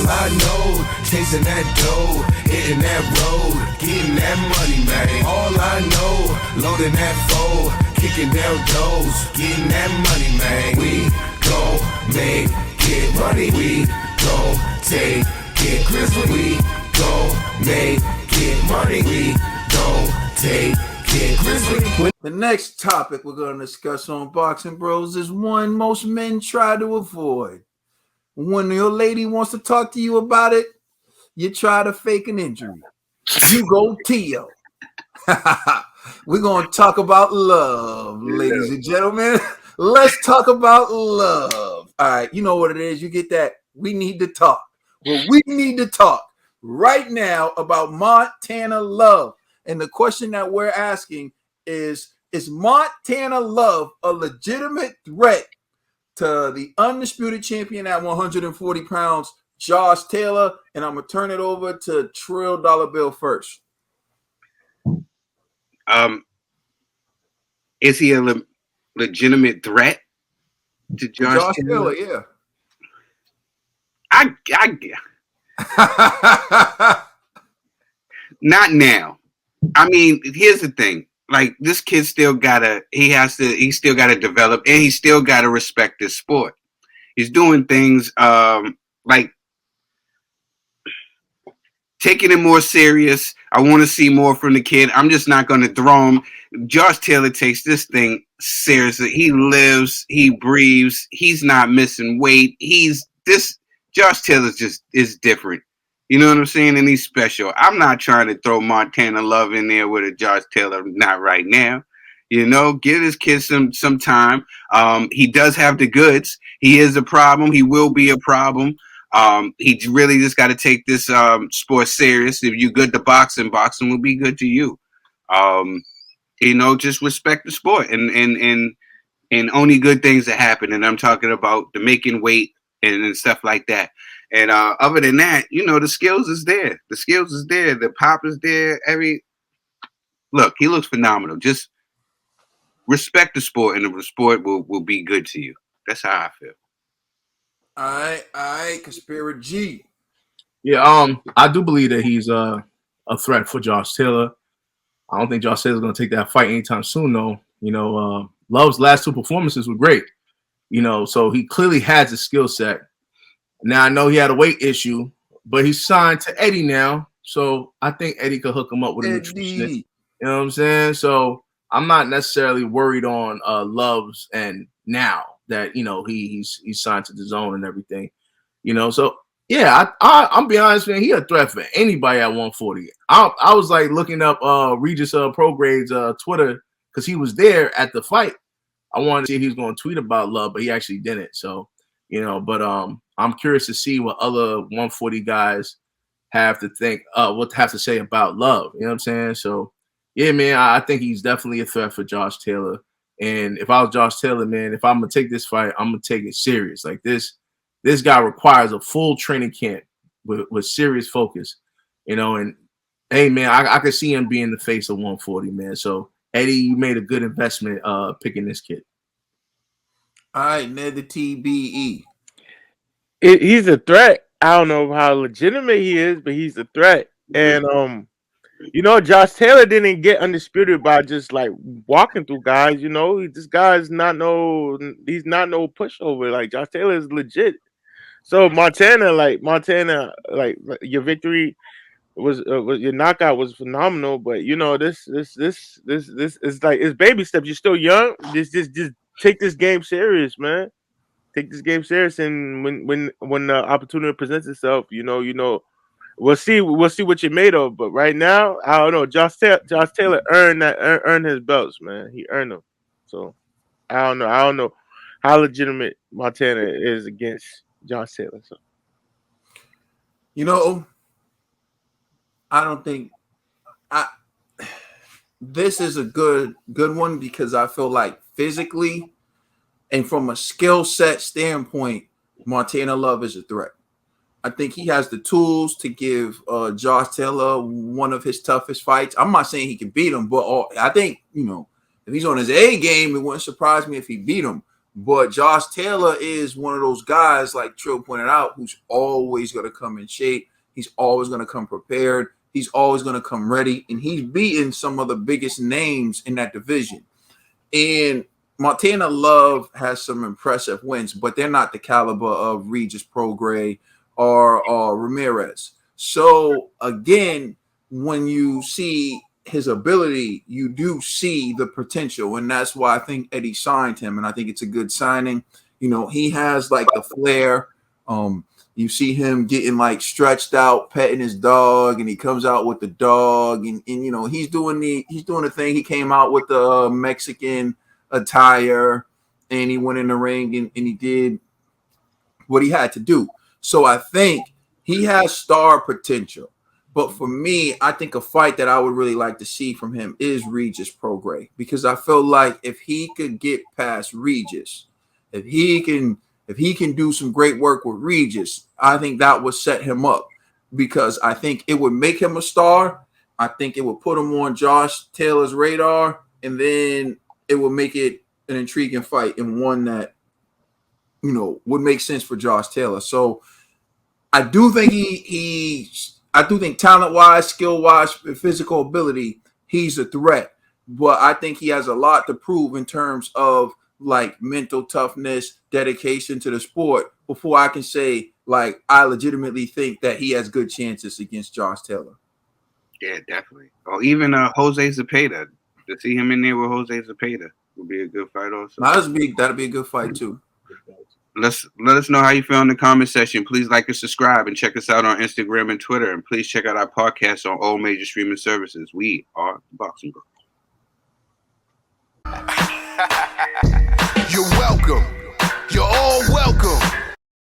I know, chasing that dough, hitting that road, getting that money, man. All I know, loading that foe, kicking down doors, getting that money, man. We gon' make it money. We gon' take it Grizzly. We gon' make it money. We gon' take it Grizzly. The next topic we're going to discuss on Boxing Bros is one most men try to avoid. When your lady wants to talk to you about it, you try to fake an injury. You go Tio. We're going to talk about love, ladies and gentlemen. Let's talk about love. All right, you know what it is. You get that. We need to talk. Well, we need to talk right now about Montana Love. And the question that we're asking is Montana Love a legitimate threat to the undisputed champion at 140 pounds, Josh Taylor? And I'm going to turn it over to Trill Dollar Bill first. Is he a legitimate threat to Josh Taylor? Yeah. I not now. I mean, here's the thing. Like, this kid still gotta develop, and he still gotta respect this sport. He's doing things like taking it more serious. I want to see more from the kid. I'm just not going to throw him. Josh Taylor takes this thing seriously. He lives, he breathes. He's not missing weight. Josh Taylor is different. You know what I'm saying? And he's special. I'm not trying to throw Montana Love in there with a Josh Taylor. Not right now. You know, give this kid some time. He does have the goods. He is a problem. He will be a problem. He really just got to take this sport serious. If you're good to boxing will be good to you. You know, just respect the sport and only good things that happen. And I'm talking about the making weight and stuff like that. And other than that, you know, the skills is there. The skills is there. The pop is there. Look, he looks phenomenal. Just respect the sport, and the sport will be good to you. That's how I feel. All right, Conspiracy G. Yeah, I do believe that he's a threat for Josh Taylor. I don't think Josh Taylor's going to take that fight anytime soon, though. You know, Love's last two performances were great. You know, so he clearly has a skill set. Now, I know he had a weight issue, but he's signed to Eddie now. So I think Eddie could hook him up with a nutritionist. You know what I'm saying? So I'm not necessarily worried on Love's and now that, you know, he's signed to the zone and everything. You know, so yeah, I'm be honest, man, he a threat for anybody at 140. I was like looking up Regis Prograde's Twitter because he was there at the fight. I wanted to see if he was going to tweet about Love, but he actually didn't. So, you know, but I'm curious to see what other 140 guys have to think, what have to say about Love. You know what I'm saying? So, yeah, man, I think he's definitely a threat for Josh Taylor. And if I was Josh Taylor, man, if I'm gonna take this fight, I'm gonna take it serious. Like this guy requires a full training camp with serious focus, you know. And hey, man, I could see him being the face of 140, man. So Eddie, you made a good investment picking this kid. All right, Ned the TBE. He's a threat. I don't know how legitimate he is, but he's a threat. And you know, Josh Taylor didn't get undisputed by just like walking through guys. You know, this guy's not no pushover. Like Josh Taylor is legit. So Montana, your victory was your knockout was phenomenal. But you know, this is like it's baby steps. You're still young. Just take this game serious, man. Take this game serious, and when the opportunity presents itself, you know. We'll see what you're made of, but right now, I don't know. Josh Taylor earned his belts, man. He earned them. So I don't know how legitimate Montana is against Josh Taylor. So you know, I don't think this is a good one because I feel like physically and from a skill set standpoint, Montana Love is a threat. I think he has the tools to give Josh Taylor one of his toughest fights. I'm not saying he can beat him, but I think, you know, if he's on his A game, it wouldn't surprise me if he beat him. But Josh Taylor is one of those guys, like Trill pointed out, who's always going to come in shape. He's always going to come prepared. He's always going to come ready. And he's beaten some of the biggest names in that division. And Montana Love has some impressive wins, but they're not the caliber of Regis Prograis or Ramirez. So, again, when you see his ability, you do see the potential, and that's why I think Eddie signed him, and I think it's a good signing. You know, he has like the flair. You see him getting like stretched out, petting his dog, and he comes out with the dog, and you know he's doing the thing. He came out with the Mexican attire, and he went in the ring and he did what he had to do. So I think he has star potential. But for me, I think a fight that I would really like to see from him is Regis Prograis, because I feel like if he could get past Regis, if he can do some great work with Regis, I think that would set him up, because I think it would make him a star. I think it would put him on Josh Taylor's radar, and then it would make it an intriguing fight and one that, you know, would make sense for Josh Taylor. So I do think I do think talent-wise, skill-wise, physical ability, he's a threat. But I think he has a lot to prove in terms of like mental toughness, dedication to the sport before I can say like I legitimately think that he has good chances against Josh Taylor. Yeah, definitely. Or even Jose Zepeda. To see him in there with Jose Zepeda would be a good fight also. That'd be a good fight too. Let us know how you feel in the comment section. Please like and subscribe, and check us out on Instagram and Twitter. And please check out our podcast on all major streaming services. We are the Boxing Bros. You're welcome. You're all welcome.